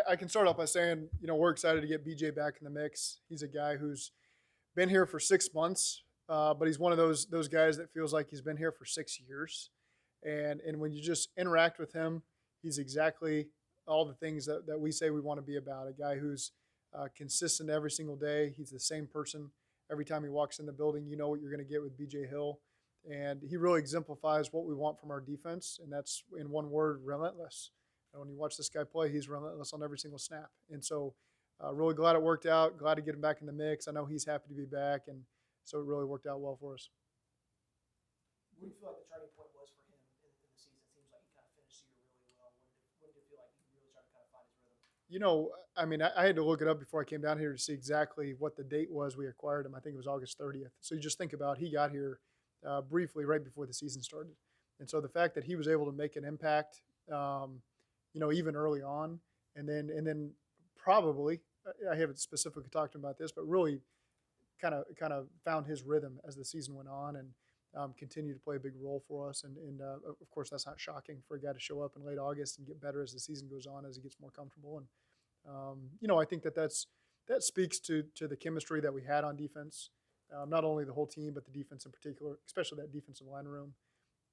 I can start off by saying, we're excited to get BJ back in the mix. He's a guy who's been here for 6 months, but he's one of those guys that feels like he's been here for 6 years. And when you just interact with him, he's exactly all the things that we say we want to be about. A guy who's consistent every single day. He's the same person every time he walks in the building. You know what you're going to get with BJ Hill, and he really exemplifies what we want from our defense, and that's in one word: relentless. And when you watch this guy play, he's relentless on every single snap. And so, really glad it worked out. Glad to get him back in the mix. I know he's happy to be back, and so it really worked out well for us. What do you feel like the turning point was for him in the season? It seems like he kind of finished the year really well. When did it feel like he really started to kind of find his rhythm? I mean, I had to look it up before I came down here to see exactly what the date was we acquired him. I think it was August 30th. So you just think about he got here briefly right before the season started. And so the fact that he was able to make an impact, even early on, and then probably I haven't specifically talked to him about this, but really kind of found his rhythm as the season went on and continued to play a big role for us. And of course, that's not shocking for a guy to show up in late August and get better as the season goes on, as he gets more comfortable. And I think that speaks to the chemistry that we had on defense, not only the whole team but the defense in particular, especially that defensive line room,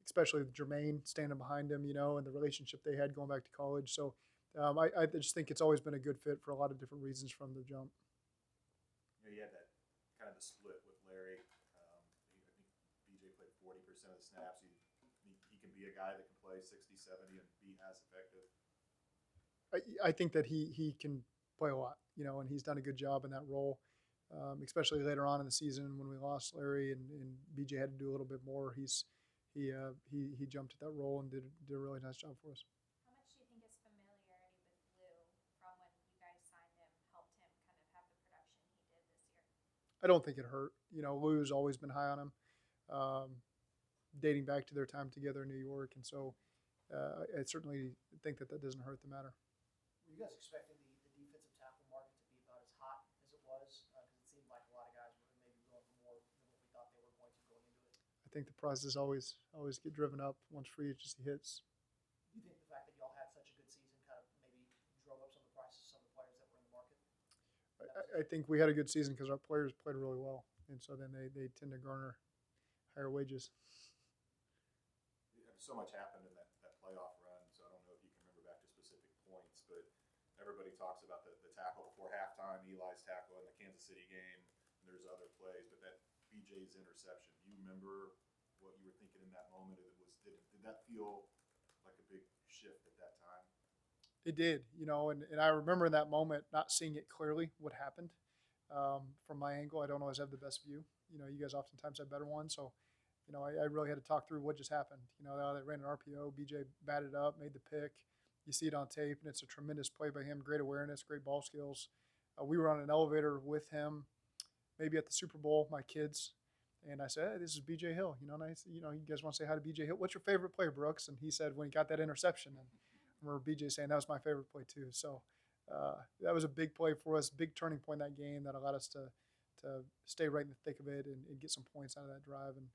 especially with Jermaine standing behind him, and the relationship they had going back to college. So I just think it's always been a good fit for a lot of different reasons from the jump. You had that kind of the split with Larry. I think BJ played 40% of the snaps. He can be a guy that can play 60, 70 and be as effective. I think that he can play a lot, and he's done a good job in that role, especially later on in the season when we lost Larry and BJ had to do a little bit more. He jumped at that role and did a really nice job for us. How much do you think his familiarity with Lou from when you guys signed him helped him kind of have the production he did this year? I don't think it hurt. Lou's always been high on him, dating back to their time together in New York, and so I certainly think that doesn't hurt the matter. Were you guys expecting the defensive tackle market to be about as hot as it was? Because it seemed like a lot of guys were maybe going for more than what we thought they were going to going into it. I think the prices always get driven up once free agency hits. Do you think the fact that y'all had such a good season kind of maybe drove up some of the prices of some of the players that were in the market? I think we had a good season because our players played really well, and so then they tend to garner higher wages. So much happened in that playoff run, so I don't know if you can remember back to specific points, but everybody talks about the tackle before halftime, Eli's tackle in the Kansas City game, and there's other plays, but that BJ's interception, do you remember what you were thinking in that moment? Did that feel like a big shift at that time? It did, and I remember in that moment not seeing it clearly what happened from my angle. I don't always have the best view. You guys oftentimes have better ones, so I really had to talk through what just happened. They ran an RPO, BJ batted up, made the pick. You see it on tape, and it's a tremendous play by him. Great awareness, great ball skills. We were on an elevator with him, maybe at the Super Bowl, my kids, and I said, "Hey, this is BJ Hill." And you guys want to say hi to BJ Hill? What's your favorite play, Brooks? And he said when he got that interception. And I remember BJ saying that was my favorite play too. So that was a big play for us, big turning point in that game that allowed us to stay right in the thick of it and get some points out of that drive. And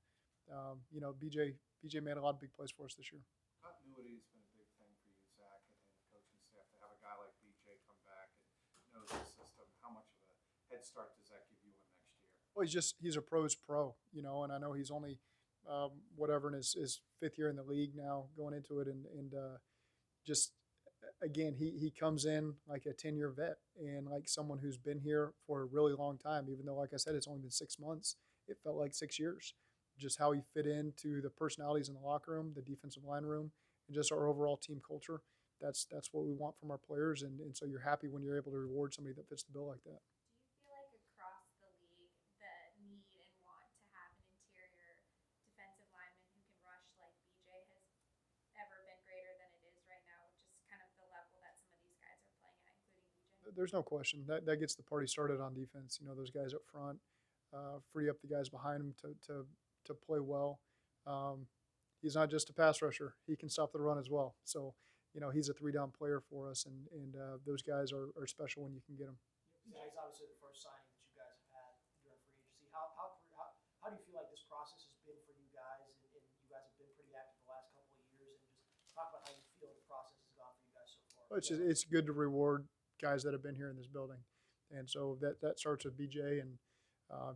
BJ made a lot of big plays for us this year. Continuity has been a big thing for you, Zac, and the coaching staff to have a guy like BJ come back and knows the system. How much of a head start does that give you in next year? Well, he's a pro's pro, and I know he's only in his fifth year in the league now, going into it, and just again he comes in like a 10-year vet and like someone who's been here for a really long time. Even though, like I said, it's only been 6 months, it felt like 6 years. Just how he fit into the personalities in the locker room, the defensive line room, and just our overall team culture. That's what we want from our players, and so you're happy when you're able to reward somebody that fits the bill like that. Do you feel like across the league the need and want to have an interior defensive lineman who can rush like BJ has ever been greater than it is right now, with just kind of the level that some of these guys are playing at, including BJ? There's no question that gets the party started on defense. Those guys up front free up the guys behind him to play well. He's not just a pass rusher; he can stop the run as well. So, he's a 3-down player for us, and those guys are special when you can get them. Zach, it's obviously the first signing that you guys have had during free agency. How do you feel like this process has been for you guys? And you guys have been pretty active the last couple of years. And just talk about how you feel the process has gone for you guys so far. It's good to reward guys that have been here in this building. And so that starts with BJ, and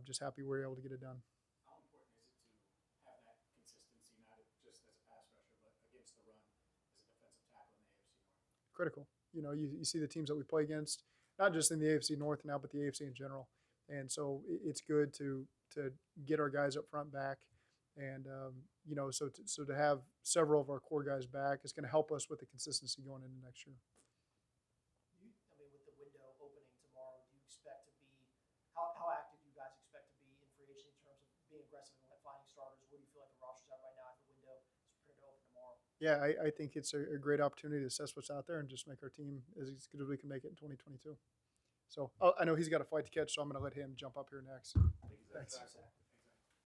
just happy we were able to get it done. How important is it to have that consistency, not just as a pass rusher, but against the run as a defensive tackle in the AFC North? Critical. You see the teams that we play against, not just in the AFC North now, but the AFC in general. And so it's good to get our guys up front back. And, so to have several of our core guys back is going to help us with the consistency going into next year. With the window opening tomorrow, do you expect to be how active do you guys expect to be in free agency in terms of being aggressive and finding starters? Where do you feel like the roster's at right now if the window is prepared to open tomorrow? Yeah, I think it's a great opportunity to assess what's out there and just make our team as good as we can make it in 2022. So I know he's got a flight to catch, so I'm going to let him jump up here next. Thanks. Thanks.